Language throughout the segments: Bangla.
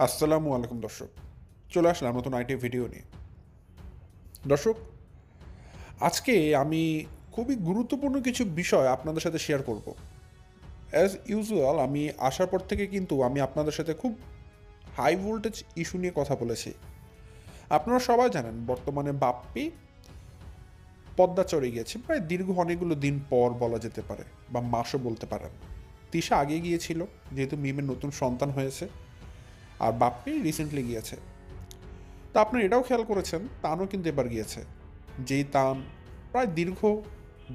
আসসালামু আলাইকুম দর্শক, চলে আসলাম নতুন আইটি ভিডিও নিয়ে। দর্শক, আজকে আমি খুবই গুরুত্বপূর্ণ কিছু বিষয় আপনাদের সাথে শেয়ার করব। অ্যাজ ইউজুয়াল আমি আসার পর থেকে কিন্তু আমি আপনাদের সাথে খুব হাই ভোল্টেজ ইস্যু নিয়ে কথা বলেছি। আপনারা সবাই জানেন বর্তমানে বাপ্পি পদ্মা চড়ে গিয়েছে প্রায় দীর্ঘ অনেকগুলো দিন পর বলা যেতে পারে, বা মাসও বলতে পারেন। তিশা আগে গিয়েছিল যেহেতু মিমের নতুন সন্তান হয়েছে, আর বাপ্পি রিসেন্টলি গিয়েছে। তা আপনারা এটাও খেয়াল করেছেন তানও কিন্তু এবার গিয়েছে। যেই তান প্রায় দীর্ঘ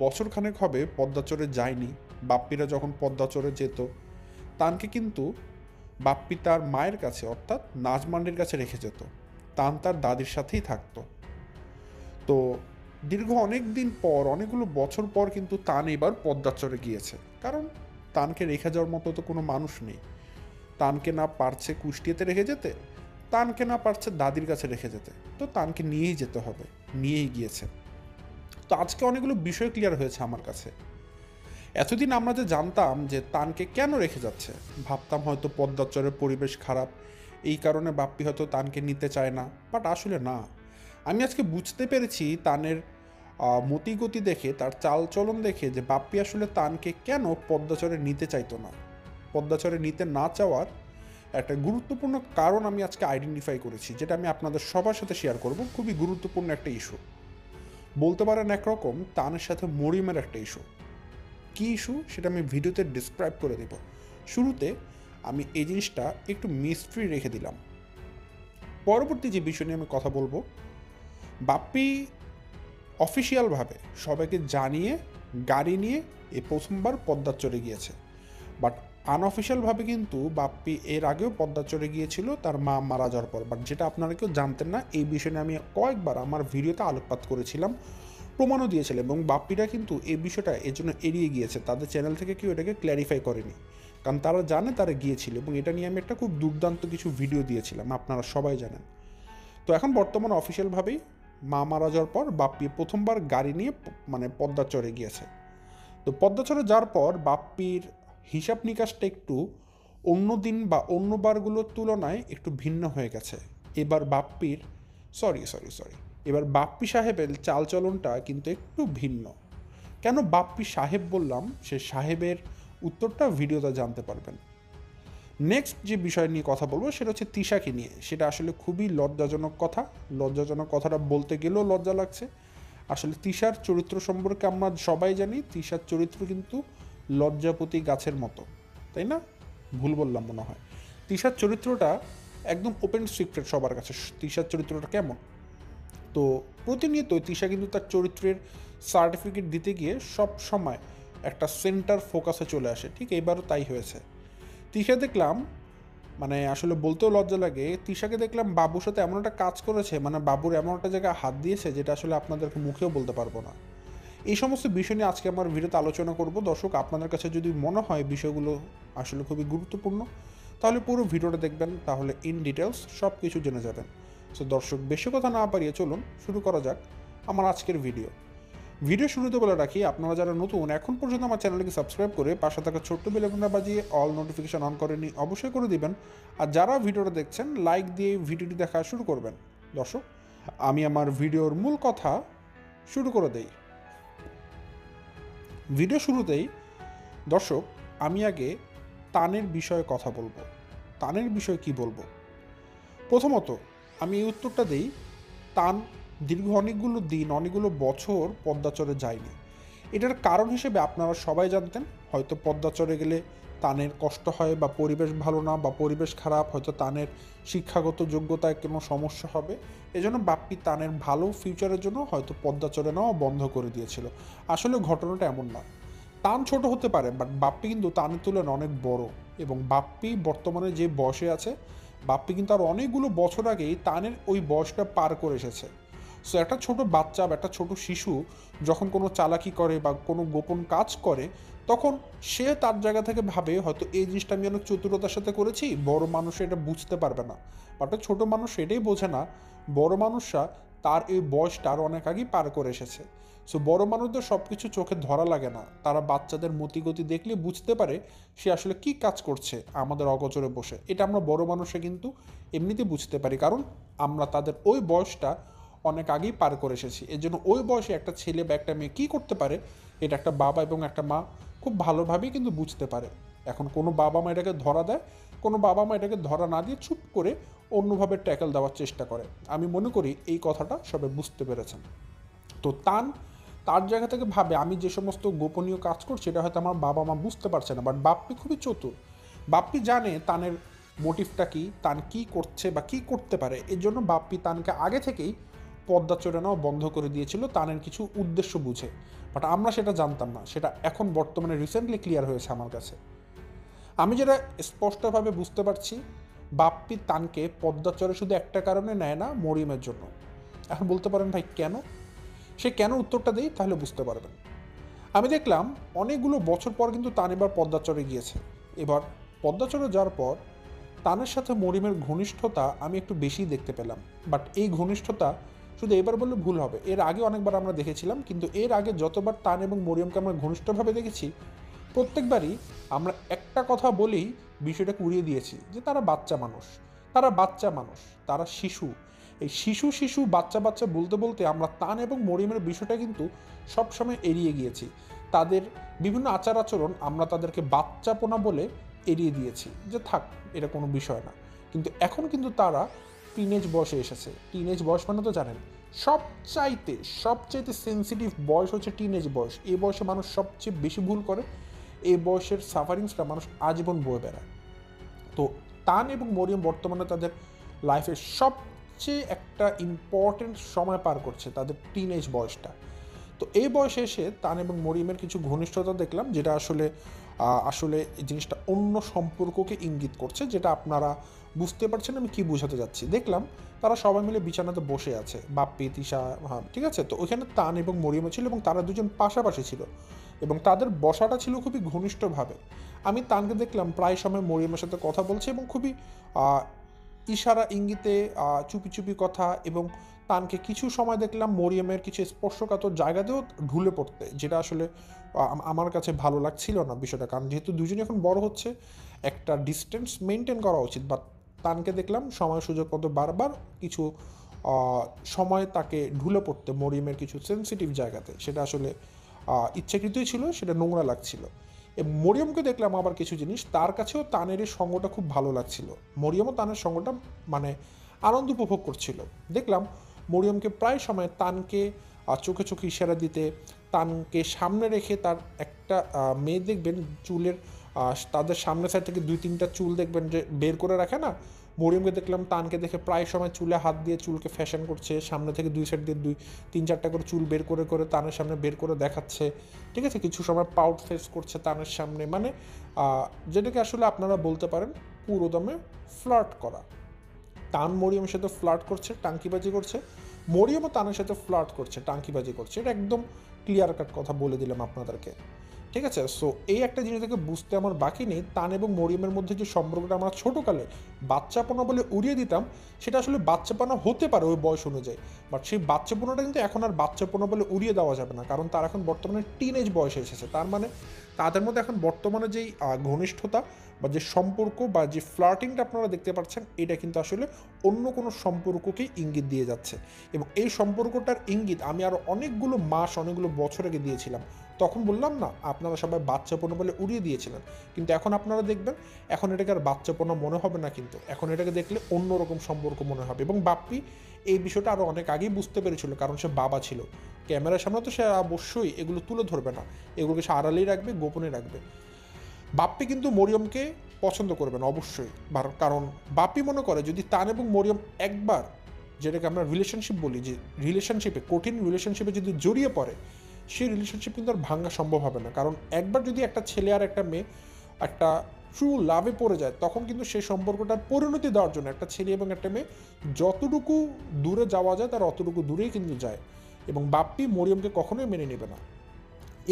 বছরখানেক হবে পদ্মাচরে যায়নি। বাপ্পিরা যখন পদ্মাচরে যেত, তানকে কিন্তু বাপ্পি তার মায়ের কাছে অর্থাৎ নাজমান্ডির কাছে রেখে যেত। তান তার দাদির সাথেই থাকতো। তো দীর্ঘ অনেক দিন পর, অনেকগুলো বছর পর কিন্তু তান এবার পদ্মাচরে গিয়েছে, কারণ তানকে রেখে যাওয়ার মতো তো কোনো মানুষ নেই। তানকে না পারছে কুষ্টিয়াতে রেখে যেতে, তানকে না পারছে দাদির কাছে রেখে যেতে, তো তানকে নিয়েই যেতে হবে, নিয়েই গিয়েছে। তো আজকে অনেকগুলো বিষয় ক্লিয়ার হয়েছে আমার কাছে। এতদিন আমরা যে জানতাম যে তানকে কেন রেখে যাচ্ছে, ভাবতাম হয়তো পদ্মাচরের পরিবেশ খারাপ, এই কারণে বাপ্পি হয়তো তানকে নিতে চায় না, বাট আসলে না। আমি আজকে বুঝতে পেরেছি তানের মতিগতি দেখে, তার চালচলন দেখে, যে বাপ্পি আসলে তানকে কেন পদ্মাচরে নিতে চাইতো না। পদ্মাচরে নিতে না চাওয়ার একটা গুরুত্বপূর্ণ কারণ আমি আজকে আইডেন্টিফাই করেছি, যেটা আমি আপনাদের সবার সাথে শেয়ার করব। খুবই গুরুত্বপূর্ণ একটা ইস্যু, বলতে পারেন একরকম তানের সাথে মরিমের একটা ইস্যু। কী ইস্যু সেটা আমি ভিডিওতে ডিসক্রাইব করে দেব। শুরুতে আমি এই জিনিসটা একটু মিস্ট্রি রেখে দিলাম। পরবর্তী যে বিষয় নিয়ে আমি কথা বলবো, বাপ্পি অফিসিয়ালভাবে সবাইকে জানিয়ে গাড়ি নিয়ে এই প্রথমবার পদ্মা চড়ে গিয়েছে। বাট আনঅফিসিয়ালভাবে কিন্তু বাপ্পি এর আগেও পদ্মা চড়ে গিয়েছিল তার মা মারা যাওয়ার পর। বাট যেটা আপনারা কেউ জানতেন না, এই বিষয় নিয়ে আমি কয়েকবার আমার ভিডিওতে আলোকপাত করেছিলাম, প্রমাণও দিয়েছিলাম, এবং বাপ্পিরা কিন্তু এই বিষয়টা এর জন্য এড়িয়ে গিয়েছে। তাদের চ্যানেল থেকে কেউ এটাকে ক্ল্যারিফাই করেনি, কারণ তারা জানে তারা গিয়েছিল, এবং এটা নিয়ে আমি একটা খুব দুর্দান্ত কিছু ভিডিও দিয়েছিলাম, আপনারা সবাই জানেন। তো এখন বর্তমানে অফিসিয়ালভাবেই মা মারা যাওয়ার পর বাপ্পি প্রথমবার গাড়ি নিয়ে পদ্মা চড়ে গিয়েছে। তো পদ্মা চড়ে যাওয়ার পর বাপ্পির হিসাব নিকাশটা একটু অন্য দিন বা অন্য বারগুলোর তুলনায় একটু ভিন্ন হয়ে গেছে। এবার বাপ্পির সরি সরি সরি এবার বাপ্পি সাহেবের চালচলনটা কিন্তু একটু ভিন্ন। কেন বাপ্পি সাহেব বললাম, সে সাহেবের উত্তরটা ভিডিওতে জানতে পারবেন। নেক্সট যে বিষয় নিয়ে কথা বলবো সেটা হচ্ছে তিশাকে নিয়ে। সেটা আসলে খুবই লজ্জাজনক কথা। লজ্জাজনক কথাটা বলতে গেলেও লজ্জা লাগছে। আসলে তিশার চরিত্র সম্পর্কে আমরা সবাই জানি, তিশার চরিত্র কিন্তু লজ্জাপতি গাছের মতো, তাই না? ভুল বললাম মনে হয়। তিশার চরিত্রটা একদম ওপেন সিক্রেট সবার কাছে, তিশার চরিত্রটা কেমন। তো প্রতিনিয়ত তিশা কিন্তু তার চরিত্রের সার্টিফিকেট দিতে গিয়ে সব সময় একটা সেন্টার ফোকাসে চলে আসে। ঠিক এবারও তাই হয়েছে। তিশা দেখলাম, আসলে বলতেও লজ্জা লাগে, তিশাকে দেখলাম বাবুর সাথে এমন একটা কাজ করেছে, বাবুর এমন একটা জায়গায় হাত দিয়েছে যেটা আসলে আপনাদেরকে মুখেও বলতে পারবো না। এই সমস্ত বিষয় নিয়ে আজকে আমার ভিডিওতে আলোচনা করব। দর্শক, আপনাদের কাছে যদি মনে হয় বিষয়গুলো আসলে খুবই গুরুত্বপূর্ণ, তাহলে পুরো ভিডিওটা দেখবেন, তাহলে ইন ডিটেলস সব কিছু জেনে যাবেন। সো দর্শক, বেশি কথা না পারিয়ে চলুন শুরু করা যাক আমার আজকের ভিডিও শুরুতে বলে রাখি, আপনারা যারা নতুন এখন পর্যন্ত আমার চ্যানেলকে সাবস্ক্রাইব করে পাশে থাকা ছোট্ট বেল আইকনটা বাজিয়ে অল নোটিফিকেশন অন করেনি অবশ্যই করে দিবেন। আর যারা ভিডিওটা দেখছেন লাইক দিয়ে ভিডিওটি দেখা শুরু করবেন। দর্শক, আমি আমার ভিডিওর মূল কথা শুরু করে দেই। ভিডিও শুরুতেই দর্শক, আমি আগে তানের বিষয়ে কথা বলবো। তানের বিষয়ে কি বলবো? প্রথমত আমি এই উত্তরটা দিই, তান দীর্ঘ অনেকগুলো দিন, অনেকগুলো বছর পদ্মাচরে যায়নি। এটার কারণ হিসেবে আপনারা সবাই জানতেন, হয়তো পদ্মাচরে গেলে তানের কষ্ট হয়, বা পরিবেশ ভালো না, বা পরিবেশ খারাপ, হয়তো তানের শিক্ষাগত যোগ্যতায় কোনো সমস্যা হবে। এজন্য বাপ্পি তানের ভালো ফিউচারের জন্য হয়তো পদ্মাচরে নেওয়া বন্ধ করে দিয়েছিল। আসলে ঘটনাটা এমন না। তান ছোট হতে পারে, বাট বাপ্পি কিন্তু তানের তুলনায় অনেক বড়, এবং বাপ্পি বর্তমানে যে বয়সে আছে, বাপ্পি কিন্তু আর অনেকগুলো বছর আগেই তানের ওই বয়সটা পার করে এসেছে। সো একটা ছোট বাচ্চা বা একটা ছোট শিশু যখন কোনো চালাকি করে বা কোনো গোপন কাজ করে, তখন সে তার জায়গা থেকে ভাবে হয়তো এই জিনিসটা আমি অনেক চতুরতার সাথে করেছি, বড় মানুষ এটা বুঝতে পারবে না। বাট ছোট মানুষ এটাই বোঝে না, বড় মানুষরা তার এই বয়সটা আর অনেক আগেই পার করে এসেছে। সো বড় মানুষদের সব কিছু চোখে ধরা লাগে না, তারা বাচ্চাদের মতিগতি দেখলে বুঝতে পারে সে আসলে কি কাজ করছে আমাদের অগোচরে বসে। এটা আমরা বড় মানুষে কিন্তু এমনিতে বুঝতে পারি, কারণ আমরা তাদের ওই বয়সটা অনেক আগেই পার করে এসেছি। এর জন্য ওই বয়সে একটা ছেলে বা একটা মেয়ে কী করতে পারে এটা একটা বাবা এবং একটা মা খুব ভালোভাবেই কিন্তু বুঝতে পারে। এখন কোনো বাবা মা এটাকে ধরা দেয়, কোনো বাবা মা এটাকে ধরা না দিয়ে চুপ করে অন্যভাবে ট্যাকেল দেওয়ার চেষ্টা করে। আমি মনে করি এই কথাটা সবাই বুঝতে পেরেছেন। তো তার জায়গা থেকে ভাবে আমি যে সমস্ত গোপনীয় কাজ করছি এটা হয়তো আমার বাবা মা বুঝতে পারছে না, বাট বাপ্পি খুবই চতুর। বাপ্পি জানে তানের মোটিভটা কী, তান কী করছে বা কী করতে পারে। এর জন্য বাপ্পি তানকে আগে থেকেই পর্দা চড়ে নেওয়া বন্ধ করে দিয়েছিল তানের কিছু উদ্দেশ্য বুঝে। বাট আমরা সেটা জানতাম না, সেটা এখন বর্তমানে রিসেন্টলি ক্লিয়ার হয়েছে আমার কাছে। আমি যেটা স্পষ্টভাবে বুঝতে পারছি, বাপ্পি তানকে পর্দা চড়ে শুধু একটা কারণে নেয় না, মরিয়মের জন্য। এখন বলতে পারেন ভাই কেন? সে কেন উত্তরটা দেই তাহলে বুঝতে পারবেন। আমি দেখলাম অনেকগুলো বছর পর কিন্তু তান এবার পদ্মাচরে গিয়েছে। এবার পদ্মাচরে যাওয়ার পর তানের সাথে মরিয়মের ঘনিষ্ঠতা আমি একটু বেশি দেখতে পেলাম। বাট এই ঘনিষ্ঠতা শুধু এবার বললে ভুল হবে, এর আগে অনেকবার আমরা দেখেছিলাম, কিন্তু এর আগে যতবার তান এবং মরিয়মকে আমরা ঘনিষ্ঠভাবে দেখেছি প্রত্যেকবারই আমরা একটা কথা বলেই বিষয়টাকে উড়িয়ে দিয়েছি যে তারা বাচ্চা মানুষ, তারা শিশু। এই শিশু বাচ্চা বলতে বলতে আমরা তান এবং মরিয়মের বিষয়টা কিন্তু সবসময় এড়িয়ে গিয়েছি। তাদের বিভিন্ন আচার আচরণ আমরা তাদেরকে বাচ্চাপনা বলে এড়িয়ে দিয়েছি, যে থাক এটা কোনো বিষয় না। কিন্তু এখন কিন্তু তারা টিনেজ বয়সে এসেছে। টিনেজ বয়স মানে তো জানেন, সবচাইতে সেন্সিটিভ বয়স হচ্ছে টিনেজ বয়স। এই বয়সে মানুষ সবচেয়ে বেশি ভুল করে, এই বয়সের সাফারিংসটা মানুষ আজীবন বয়ে বেড়ায়। তো তান এবং মরিয়ম বর্তমানে তাদের লাইফের সবচেয়ে একটা ইম্পর্টেন্ট সময় পার করছে, তাদের টিনেজ বয়সটা। তো এই বয়সে এসে তান এবং মরিয়মের কিছু ঘনিষ্ঠতা দেখলাম, যেটা আসলে এই জিনিসটা অন্য সম্পর্ককে ইঙ্গিত করছে, যেটা আপনারা বুঝতে পারছেন আমি কি বোঝাতে যাচ্ছি। দেখলাম তারা সবাই মিলে বিছানাতে বসে আছে, বাপ্পি, তিশা, হ্যাঁ ঠিক আছে। তো ওইখানে তান এবং মরিয়ম ছিল এবং তারা দুজন পাশাপাশি ছিল এবং তাদের বসাটা ছিল খুবই ঘনিষ্ঠভাবে। আমি তানকে দেখলাম প্রায় সময় মরিয়মের সাথে কথা বলছে এবং খুবই ইশারা ইঙ্গিতে চুপি চুপি কথা, এবং তানকে কিছু সময় দেখলাম মরিয়মের কিছু স্পর্শকাতর জায়গাতেও ঢুলে পড়তে, যেটা আসলে আমার কাছে ভালো লাগছিল না বিষয়টা। কারণ যেহেতু দুজনে এখন বড় হচ্ছে, একটা ডিস্টেন্স মেনটেন করা উচিত। বা তানকে দেখলাম সময় সুযোগ মতো বারবার কিছু সময় তাকে ঢুলে পড়তে মরিয়মের কিছু সেন্সিটিভ জায়গাতে, সেটা আসলে ইচ্ছাকৃতই ছিল, সেটা নোংরা লাগছিল। এবং মরিয়মকে দেখলাম আবার কিছু জিনিস, তার কাছেও তানের এই সঙ্গটা খুব ভালো লাগছিল। মরিয়মও তানের সঙ্গটা মানে আনন্দ উপভোগ করছিল। দেখলাম মরিয়মকে প্রায় সময় তানকে চোখে চোখে ইশারা দিতে, তানকে সামনে রেখে তার একটা মেয়ে দেখবেন চুলের তাদের সামনের সাইড থেকে 2-3টা চুল দেখবেন যে বের করে রাখে না, মরিয়মকে দেখলাম তানকে দেখে প্রায় সময় চুলে হাত দিয়ে চুলকে ফ্যাশন করছে, সামনে থেকে 2 সাইড দিয়ে 2-3-4টা করে চুল বের করে করে তানের সামনে বের করে দেখাচ্ছে, ঠিক আছে। কিছু সময় পাউট ফেস করছে তানের সামনে, মানে যেটাকে আসলে আপনারা বলতে পারেন পুরো দমে ফ্লার্ট করা। তান মরিয়মের সাথে ফ্লার্ট করছে, টাঙ্কিবাজি করছে, মরিয়মও তানের সাথে ফ্লার্ট করছে, টাঙ্কিবাজি করছে। এটা একদম ক্লিয়ার কাট কথা বলে দিলাম আপনাদেরকে, ঠিক আছে। সো এই একটা জিনিস থেকে বুঝতে আমার বাকি নেই, তান এবং মরিয়মের মধ্যে যে সম্পর্কটা আমরা ছোটোকালে বাচ্চাপনা বলে উড়িয়ে দিতাম, সেটা আসলে বাচ্চাপনা হতে পারে ওই বয়স অনুযায়ী, বাট সেই বাচ্চাপনাটা কিন্তু এখন আর বাচ্চাপনা বলে উড়িয়ে দেওয়া যাবে না, কারণ তার এখন বর্তমানে টিনেজ বয়সে এসেছে। তার মানে তাদের মধ্যে এখন বর্তমানে যেই ঘনিষ্ঠতা বা যে সম্পর্ক বা যে ফ্লার্টিংটা আপনারা দেখতে পাচ্ছেন, এটা কিন্তু আসলে অন্য কোনো সম্পর্ককেই ইঙ্গিত দিয়ে যাচ্ছে। এবং এই সম্পর্কটার ইঙ্গিত আমি আরও অনেকগুলো মাস, অনেকগুলো বছর আগে দিয়েছিলাম। তখন বললাম না, আপনারা সবাই বাচ্চাপনা বলে উড়িয়ে দিয়েছিলেন, কিন্তু এখন আপনারা দেখবেন এখন এটাকে আর বাচ্চাপনা মনে হবে না, কিন্তু এখন এটাকে দেখলে অন্যরকম সম্পর্ক মনে হবে। এবং বাপ্পি এই বিষয়টা আরও অনেক আগেই বুঝতে পেরেছিল, কারণ সে বাবা ছিল। ক্যামেরার সামনে তো সে অবশ্যই এগুলো তুলে ধরবে না, এগুলোকে সে আড়ালেই রাখবে, গোপনে রাখবে। বাপ্পি কিন্তু মরিয়মকে পছন্দ করবে না অবশ্যই, কারণ বাপ্পি মনে করে যদি তান এবং মরিয়ম একবার, যেটাকে আমরা রিলেশনশিপ বলি, যে রিলেশনশিপে, কঠিন রিলেশনশিপে যদি জড়িয়ে পড়ে, সেই রিলেশনশিপ কিন্তু আর ভাঙা সম্ভব হবে না। কারণ একবার যদি একটা ছেলে আর একটা মেয়ে একটা ট্রু লাভে পড়ে যায়, তখন কিন্তু সেই সম্পর্কটার পরিণতি দেওয়ার জন্য একটা ছেলে এবং একটা মেয়ে যতটুকু দূরে যাওয়া যায় তার অতটুকু দূরেই কিন্তু যায়। এবং বাপ্পি মরিয়মকে কখনোই মেনে নেবে না।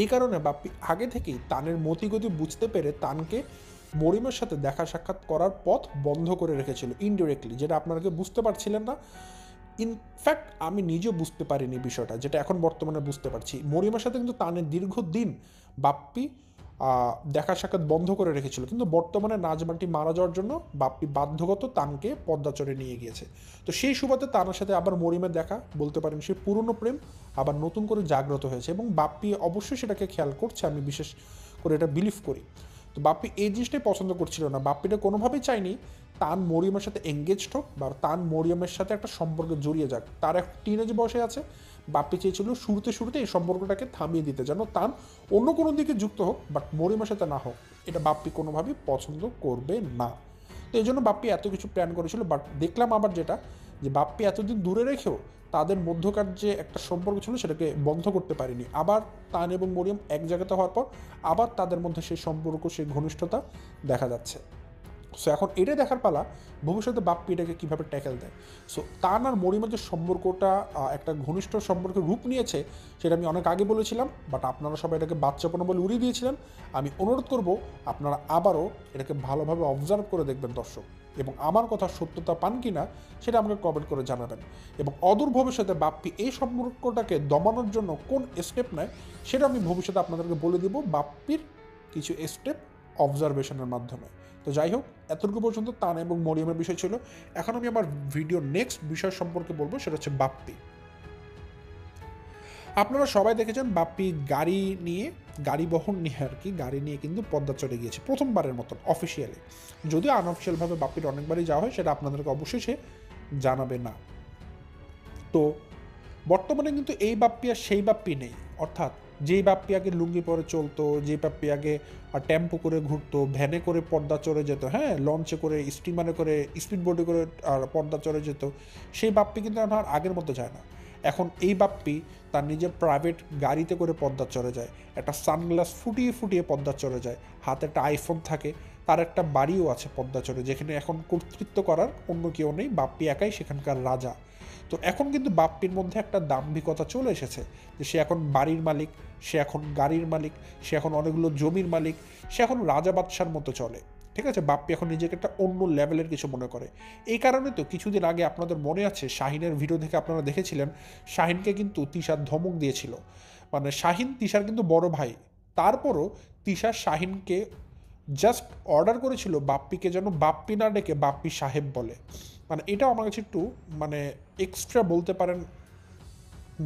এই কারণে বাপ্পি আগে থেকেই তানের মতিগতি বুঝতে পেরে তানকে মরিয়মের সাথে দেখা সাক্ষাৎ করার পথ বন্ধ করে রেখেছিল ইনডিরেক্টলি, যেটা আপনারা বুঝতে পারছিলেন না। ইনফ্যাক্ট আমি নিজেও বুঝতে পারিনি বিষয়টা, যেটা এখন বর্তমানে বুঝতে পারছি। মরিয়মের সাথে কিন্তু তানের দীর্ঘদিন বাপ্পি দেখা সাক্ষাৎ বন্ধ করে রেখেছিল, কিন্তু বর্তমানে নাজমানটি মারা যাওয়ার জন্য বাপ্পি বাধ্যগত তানকে পদ্মাচরে নিয়ে গিয়েছে। তো সেই সুবাদে তানার সাথে আবার মরিয়মের দেখা, বলতে পারেন সেই পুরনো প্রেম আবার নতুন করে জাগ্রত হয়েছে, এবং বাপ্পি অবশ্যই সেটাকে খেয়াল করছে, আমি বিশেষ করে এটা বিলিভ করি। তো বাপ্পি এই জিনিসটাই পছন্দ করছিল না, বাপ্পিটা কোনোভাবেই চায়নি তান মরিয়মের সাথে এঙ্গেজড হোক বা তান মরিয়মের সাথে একটা সম্পর্কে জড়িয়ে যাক। তার এক টিনেজ বয়সে আছে, বাপ্পি চেয়েছিল শুরুতে এই সম্পর্কটাকে থামিয়ে দিতে, যেন তান অন্য কোনো দিকে যুক্ত হোক, বাট মরিয়মের সাথে না হোক। এটা বাপ্পি কোনোভাবেই পছন্দ করবে না। তো এই জন্য বাপ্পি এত কিছু প্ল্যান করেছিল। বাট দেখলাম আবার যেটা, যে বাপ্পি এতদিন দূরে রেখেও তাদের মধ্যকার যে একটা সম্পর্ক ছিল সেটাকে বন্ধ করতে পারেনি। আবার তান এবং মরিয়ম এক জায়গাতে হওয়ার পর আবার তাদের মধ্যে সেই সম্পর্ক, সেই ঘনিষ্ঠতা দেখা যাচ্ছে। সো এখন এটা দেখার পালা ভবিষ্যতে বাপ্পি এটাকে কীভাবে ট্যাকেল দেয়। সো তান আর মরিয়মের যে সম্পর্কটা একটা ঘনিষ্ঠ সম্পর্কের রূপ নিয়েছে, সেটা আমি অনেক আগে বলেছিলাম, বাট আপনারা সবাই এটাকে বাচ্চাপনা বলে উড়িয়ে দিয়েছিলেন। আমি অনুরোধ করব আপনারা আবারও এটাকে ভালোভাবে অবজার্ভ করে দেখবেন দর্শক, এবং আমার কথা সত্যতা পান কি না সেটা আমাকে কমেন্ট করে জানাবেন। এবং অদূর ভবিষ্যতে বাপ্পি এই সম্পর্কটাকে দমানোর জন্য কোন স্টেপ নেয় সেটা আমি ভবিষ্যতে আপনাদেরকে বলে দিব বাপ্পির কিছু স্টেপ অবজারভেশনের মাধ্যমে। তো যাই হোক, এতটুকু পর্যন্ত তান এবং মরিয়মের বিষয় ছিল। এখন আমি আমার ভিডিও নেক্সট বিষয় সম্পর্কে বলবো, সেটা হচ্ছে বাপ্পি। আপনারা সবাই দেখেছেন বাপ্পি গাড়ি বহন নিয়ে আর কি, গাড়ি নিয়ে কিন্তু পদ্মাচরে গিয়েছে প্রথমবারের মতন অফিসিয়ালি। যদিও আনঅফিসিয়ালভাবে বাপ্পির অনেকবারই যাওয়া হয়, সেটা আপনাদেরকে অবশ্যই সে জানাবে না। তো বর্তমানে কিন্তু এই বাপ্পি আর সেই বাপ্পি নেই, অর্থাৎ যেই বাপ্পি আগে লুঙ্গি পরে চলতো, যে বাপ্পি আগে টেম্পো করে ঘুরতো, ভ্যানে করে পর্দা চড়ে যেত, হ্যাঁ লঞ্চে করে, স্টিমারে করে, স্পিড বোটে করে আর পর্দা চড়ে যেত, সেই বাপ্পি কিন্তু এখন আর আগের মতো যায় না। এখন এই বাপ্পি তার নিজের প্রাইভেট গাড়িতে করে পর্দা চড়ে যায়, একটা সানগ্লাস ফুটিয়ে ফুটিয়ে পর্দা চড়ে যায়, হাতে একটা আইফোন থাকে, তার একটা বাড়িও আছে পর্দা চড়ে, যেখানে এখন কর্তৃত্ব করার অন্য কেউ নেই, বাপ্পি একাই সেখানকার রাজা। তো এখন কিন্তু বাপ্পির মধ্যে একটা দাম্ভিকতা চলে এসেছে, যে সে এখন বাড়ির মালিক, সে এখন গাড়ির মালিক, সে এখন অনেকগুলো জমির মালিক, সে এখন রাজা বাদশার মতো চলে। ঠিক আছে, বাপ্পি এখন নিজেকে একটা অন্য লেভেলের কিছু মনে করে। এই কারণে তো কিছুদিন আগে আপনাদের মনে আছে, শাহিনের ভিডিও দেখে আপনারা দেখেছিলেন, শাহিনকে কিন্তু তিশার ধমক দিয়েছিল। মানে শাহিন তিশার কিন্তু বড় ভাই, তারপরও তিশা শাহিনকে জাস্ট অর্ডার করেছিল বাপ্পিকে যেন বাপ্পি না ডেকে বাপ্পি সাহেব বলে। মানে এটাও আমার কাছে একটু মানে এক্সট্রা বলতে পারেন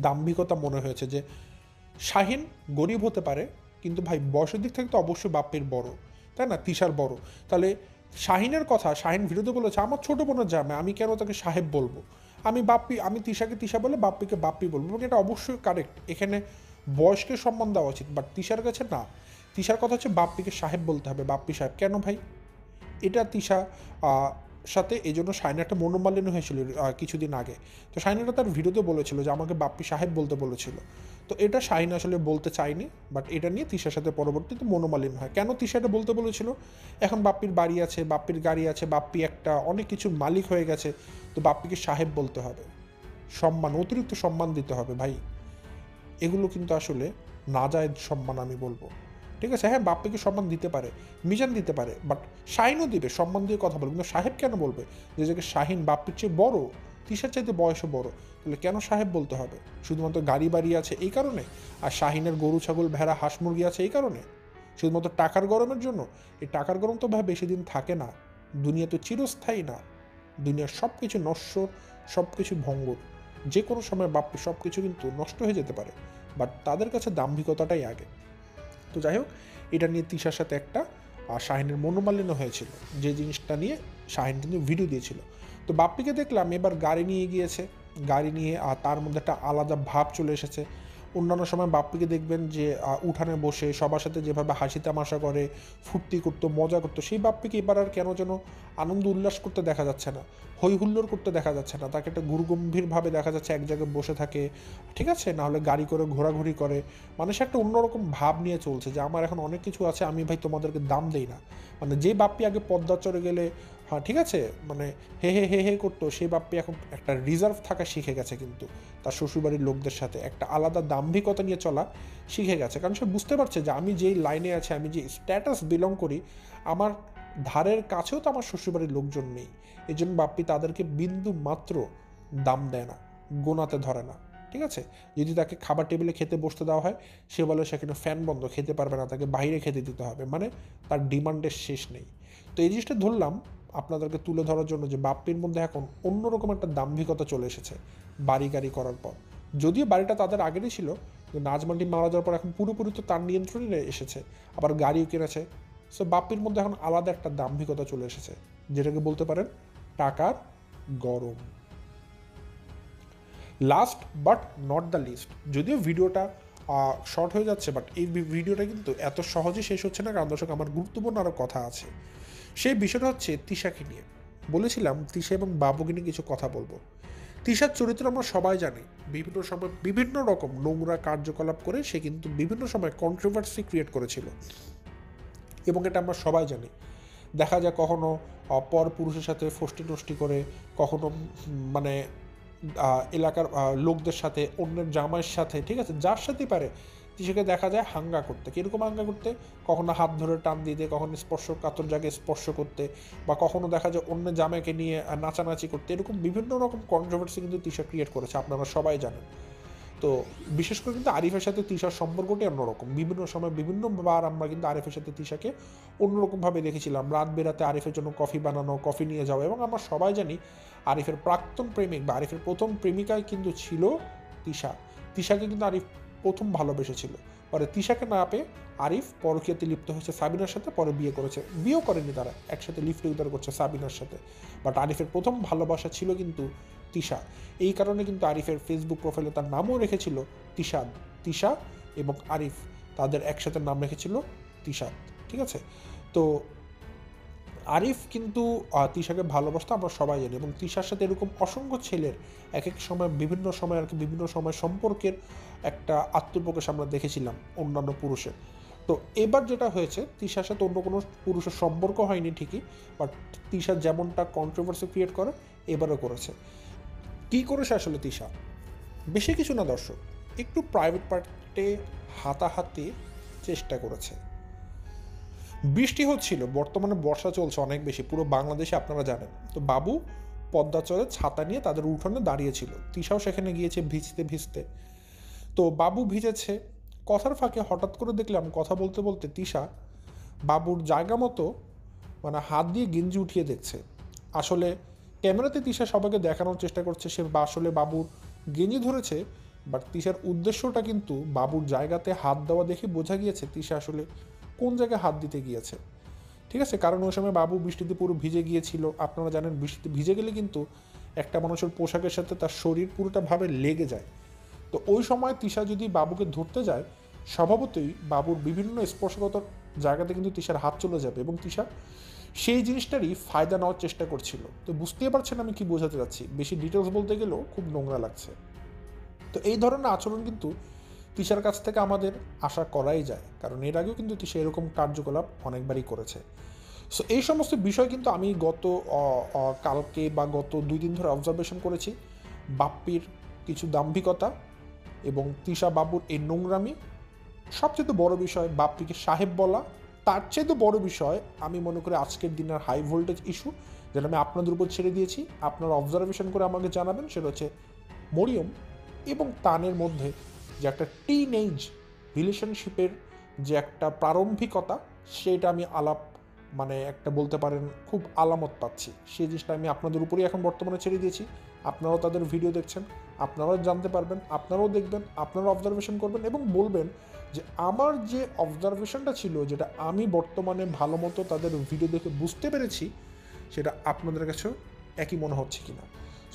দাম্ভিকতা মনে হয়েছে, যে শাহিন গরিব হতে পারে, কিন্তু ভাই বয়সের দিক থেকে তো অবশ্যই বাপ্পির বড়, তাই না, তিশার বড়। তাহলে শাহিনের কথা শাহিন ভিডিওতে বলেছে, আমার ছোটো বোনের জামে, আমি কেন তাকে সাহেব বলবো, আমি তিশাকে তিশা বলে বাপ্পিকে বাপ্পি বলবো, এবং এটা অবশ্যই কারেক্ট। এখানে বয়সকে সম্মান দেওয়া উচিত, বাট তিশার কাছে না, তিশার কথা হচ্ছে বাপ্পিকে সাহেব বলতে হবে, বাপ্পি সাহেব কেন ভাই? এটা তিশা সাথে এই জন্য শাহিনের একটা মনোমালিন্য হয়েছিল কিছুদিন আগে। তো শাহিনটা তার ভিডিওতে বলেছিল যে আমাকে বাপ্পি সাহেব বলতে বলেছিল। তো এটা শাহিন আসলে বলতে চায়নি, বাট এটা নিয়ে তিশার সাথে পরবর্তীতে মনোমালিন্য হয়। কেন তিশা এটা বলতে বলেছিল? এখন বাপ্পির বাড়ি আছে, বাপ্পির গাড়ি আছে, বাপ্পি একটা অনেক কিছুর মালিক হয়ে গেছে, তো বাপ্পিকে সাহেব বলতে হবে, সম্মান, অতিরিক্ত সম্মান দিতে হবে ভাই। এগুলো কিন্তু আসলে নাজায়েজ সম্মান আমি বলবো। ঠিক আছে, হ্যাঁ বাপ্পিকে সম্মান দিতে পারে, মিজান দিতে পারে, বাট শাহিনও দিবে, সম্মান দিয়ে কথা বলবে, কিন্তু সাহেব কেন বলবে? যে জায়গায় শাহিন বাপ্পির চেয়ে বড়, তিশার চাইতে বয়সে বড়, তাহলে কেন সাহেব বলতে হবে? শুধুমাত্র গাড়ি বাড়ি আছে এই কারণে? আর শাহিনের গরু ছাগল ভেড়া হাঁস মুরগি আছে এই কারণে? শুধুমাত্র টাকার গরমের জন্য? এই টাকার গরম তো ভাই বেশি দিন থাকে না, দুনিয়া তো চিরস্থায়ী না, দুনিয়ার সব কিছু নশ্বর, সব কিছু ভঙ্গুর, যে কোনো সময় বাপ্পি সব কিছু কিন্তু নষ্ট হয়ে যেতে পারে, বাট তাদের কাছে দাম্ভিকতাটাই আগে। তো যাই হোক, এটা নিয়ে তিশার সাথে একটা শাহিনের মনোমালিন্য হয়েছিল, যে জিনিসটা নিয়ে শাহিন কিন্তু ভিডিও দিয়েছিল। তো বাপ্পিকে দেখলাম এবার গাড়ি নিয়ে গিয়েছে, গাড়ি নিয়ে তার মধ্যে একটা আলাদা ভাব চলে এসেছে। অন্যান্য সময় বাপ্পিকে দেখবেন যে উঠানে বসে সবার সাথে যেভাবে হাসি তামাশা করে, ফুর্তি করতো, মজা করতো, সেই বাপ্পিকে এবার আর কেন যেন আনন্দ উল্লাস করতে দেখা যাচ্ছে না, হই হুল্লোড় করতে দেখা যাচ্ছে না, তাকে একটা গুরুগম্ভীরভাবে দেখা যাচ্ছে এক জায়গায় বসে থাকে, ঠিক আছে, নাহলে গাড়ি করে ঘোরাঘুরি করে, মানুষ একটা অন্যরকম ভাব নিয়ে চলছে, যে আমার এখন অনেক কিছু আছে, আমি ভাই তোমাদেরকে দাম দেই না। মানে যে বাপ্পি আগে পদ্মা চড়ে গেলে হ্যাঁ ঠিক আছে মানে হে হে হে হে করতো, সেই বাপ্পি এখন একটা রিজার্ভ থাকা শিখে গেছে, কিন্তু তার শ্বশুরবাড়ির লোকদের সাথে একটা আলাদা দাম্ভিকতা নিয়ে চলা শিখে গেছে, কারণ সে বুঝতে পারছে যে আমি যেই লাইনে আছি, আমি যে স্ট্যাটাস বিলং করি, আমার ধারের কাছেও তো আমার শ্বশুরবাড়ির লোকজন নেই। এই জন্য বাপ্পি তাদেরকে বিন্দু মাত্র দাম দেয় না, গোনাতে ধরে না, ঠিক আছে? যদি তাকে খাবার টেবিলে খেতে বসতে দেওয়া হয়, সে বলে সেখানে ফ্যান বন্ধ, খেতে পারবে না, তাকে বাইরে খেতে দিতে হবে, মানে তার ডিমান্ডের শেষ নেই। তো এই জিনিসটা ধরলাম আপনাদেরকে তুলে ধরার জন্য যে বাপ্পির মধ্যে এখন অন্যরকম একটা দাম্ভিকতা চলে এসেছে বাড়ি গাড়ি করার পর। যদিও বাড়িটা তাদের আগেরই ছিল, কিন্তু নাজমান্টি মারা যাওয়ার পর এখন পুরোপুরি তো তার নিয়ন্ত্রণে এসেছে, আবার গাড়িও কিনেছে। সো বাপ্পির মধ্যে এখন আলাদা একটা দাম্ভিকতা চলে এসেছে, যেটাকে বলতে পারেন টাকার গরম। Last but not the least, যদিও ভিডিওটা শর্ট হয়ে যাচ্ছে, বাট এই ভিডিওটা কিন্তু এত সহজে শেষ হচ্ছে না, কারণ দর্শক আমার গুরুত্বপূর্ণ আরও কথা আছে। সেই বিষয়টা হচ্ছে তিশাকে নিয়ে। বলেছিলাম তিশা এবং বাবুকে নিয়ে কিছু কথা বলবো। তিশার চরিত্র আমরা সবাই জানি, বিভিন্ন সময় বিভিন্ন রকম নোংরা কার্যকলাপ করে সে কিন্তু বিভিন্ন সময় কন্ট্রোভার্সি ক্রিয়েট করেছিল, এবং এটা আমরা সবাই জানি। দেখা যায় কখনো পর পুরুষের সাথে ফষ্টি নষ্টি করে, কখনো মানে এলাকার লোকদের সাথে, অন্যের জামাইয়ের সাথে, ঠিক আছে, যার সাথেই পারে তিশাকে দেখা যায় হাঙ্গা করতে। কীরকম হাঙ্গা করতে? কখনো হাত ধরে টান দিতে, কখনো স্পর্শকাতর জায়গায় স্পর্শ করতে, বা কখনো দেখা যায় অন্য জামাইকে নিয়ে নাচানাচি করতে। এরকম বিভিন্ন রকম কন্ট্রোভার্সি কিন্তু তিশা ক্রিয়েট করেছে, আপনারা সবাই জানেন। তো বিশেষ করে কিন্তু আরিফের সাথে তিশার সম্পর্কটি অন্যরকম। বিভিন্ন সময় বিভিন্নবার আমরা কিন্তু আরিফের সাথে তিশাকে অন্যরকমভাবে দেখেছিলাম। রাত বেরাতে আরিফের জন্য কফি বানানো, কফি নিয়ে যাওয়া, এবং আমরা সবাই জানি আরিফের প্রাক্তন প্রেমিক বা আরিফের প্রথম প্রেমিকাই কিন্তু ছিল তিশা। তিশাকে কিন্তু আরিফ প্রথম ভালোবেসেছিল, পরে তিশাকে না পেয়ে আরিফ পরকীয়াতে লিপ্ত হয়েছে সাবিনার সাথে, পরে বিয়ে করেছে। বিয়েও করেনি তারা, একসাথে লিফট টুগেদার করছে সাবিনার সাথে। বাট আরিফের প্রথম ভালোবাসা ছিল কিন্তু তিশা। এই কারণে কিন্তু আরিফের ফেসবুক প্রোফাইলে তার নামও রেখেছিল তিশাদ। তিশা এবং আরিফ তাদের একসাথে নাম রেখেছিল তিশাদ, ঠিক আছে? তো আরিফ কিন্তু তিশাকে ভালোবাসতো, আমরা সবাই জানি, এবং তিশার সাথে এরকম অসংখ্য ছেলের এক এক সময় বিভিন্ন সময় আর কি বিভিন্ন সময় সম্পর্কের একটা আত্মপ্রকাশ আমরা দেখেছিলাম অন্যান্য পুরুষের। তো এবার যেটা হয়েছে, তিশার সাথে অন্য কোনো পুরুষের সম্পর্ক হয়নি ঠিকই, বাট তিশা যেমনটা কন্ট্রোভার্সি ক্রিয়েট করে এবারও করেছে। কী করেছে আসলে তিশা? বেশি কিছু না দর্শক, একটু প্রাইভেট পার্টে হাতাহাতি চেষ্টা করেছে। বৃষ্টি হচ্ছিল, বর্তমানে বর্ষা চলছে অনেক বেশি পুরো বাংলাদেশে, আপনারা জানেন। তো বাবু পদ্মাচলে ছাতা নিয়ে তাদের উঠোনে দাঁড়িয়েছিল, তিশাও সেখানে গিয়েছে ভিজতে ভিজতে। তো বাবু ভিজেছে, কথার ফাঁকে হঠাৎ করে দেখলাম কথা বলতে বলতে তিশা বাবুর জায়গা মতো মানে হাত দিয়ে গেঞ্জি উঠিয়ে দেখছে। আসলে ক্যামেরাতে তিশা সবাইকে দেখানোর চেষ্টা করছে সে আসলে বাবুর গেঞ্জি ধরেছে, বাট তিশার উদ্দেশ্যটা কিন্তু বাবুর জায়গাতে হাত দেওয়া দেখে বোঝা গিয়েছে তিশা আসলে কোন জায়গায় হাত দিতে গিয়েছে, ঠিক আছে? কারণ ওই সময় বাবু বৃষ্টিতে পুরো ভিজে গিয়েছিল। আপনারা জানেন বৃষ্টিতে ভিজে গেলে কিন্তু একটা মানুষের পোশাকের সাথে তার শরীর পুরোটা ভাবে লেগে যায়। তো ওই সময় তিশা যদি বাবুকে ধরতে যায়, স্বভাবতই বাবুর বিভিন্ন স্পর্শগত জায়গাতে কিন্তু তিশার হাত চলে যাবে, এবং তিশা সেই জিনিসটারই ফায়দা নেওয়ার চেষ্টা করছিল। তো বুঝতেই পারছেন আমি কি বোঝাতে চাচ্ছি, বেশি ডিটেলস বলতে গেলেও খুব নোংরা লাগছে। তো এই ধরনের আচরণ কিন্তু তিশার কাছ থেকে আমাদের আশা করাই যায়, কারণ এর আগেও কিন্তু তিশা এরকম কার্যকলাপ অনেকবারই করেছে। সো এই সমস্ত বিষয় কিন্তু আমি গত কালকে বা গত 2 দিন ধরে অবজারভেশন করেছি। বাপ্পির কিছু দাম্ভিকতা এবং তিশা বাবুর এই নোংরামি, সবচেয়ে বড় বিষয় বাপ্পিকে সাহেব বলা, তার চেয়ে বড় বিষয় আমি মনে করি আজকের দিনের হাই ভোল্টেজ ইস্যু, যেটা আমি আপনাদের উপর ছেড়ে দিয়েছি, আপনারা অবজারভেশন করে আমাকে জানাবেন। সেটা হচ্ছে মরিয়ম এবং তানের মধ্যে যে একটা টিনেজ রিলেশনশিপের যে একটা প্রারম্ভিকতা, সেটা আমি মানে একটা বলতে পারেন খুব আলামত পাচ্ছি। সেই জিনিসটা আমি আপনাদের উপরেই এখন বর্তমানে ছেড়ে দিয়েছি। আপনারাও তাদের ভিডিও দেখছেন, আপনারাও জানতে পারবেন, আপনারাও দেখবেন, আপনারা অবজারভেশন করবেন এবং বলবেন যে আমার যে অবজারভেশনটা ছিল, যেটা আমি বর্তমানে ভালো মতো তাদের ভিডিও দেখে বুঝতে পেরেছি, সেটা আপনাদের কাছেও একই মনে হচ্ছে কিনা।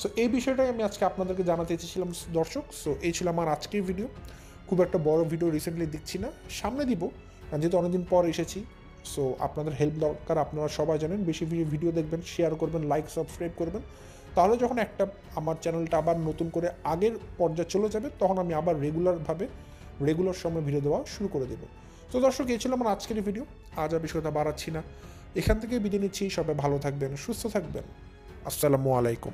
সো এই বিষয়টাই আমি আজকে আপনাদেরকে জানাতে চেয়েছিলাম দর্শক। সো এই ছিল আমার আজকের ভিডিও। খুব একটা বড় ভিডিও রিসেন্টলি দিচ্ছি না, সামনে দিব, কারণ যেহেতু অনেকদিন পর এসেছি। সো আপনাদের হেল্প দরকার, আপনারা সবাই জানেন। বেশি ভিডিও দেখবেন, শেয়ার করবেন, লাইক সাবস্ক্রাইব করবেন, তাহলে যখন একটা আমার চ্যানেলটা আবার নতুন করে আগের পর্যায়ে চলে যাবে, তখন আমি আবার রেগুলার সময় ভিডিও দেওয়া শুরু করে দেবো। তো দর্শক এই ছিল আমার আজকের ভিডিও। আজ আর বিষয়টা বাড়াচ্ছি না, এখান থেকে বিদায় নিচ্ছি। সবাই ভালো থাকবেন, সুস্থ থাকবেন। আসসালামু আলাইকুম।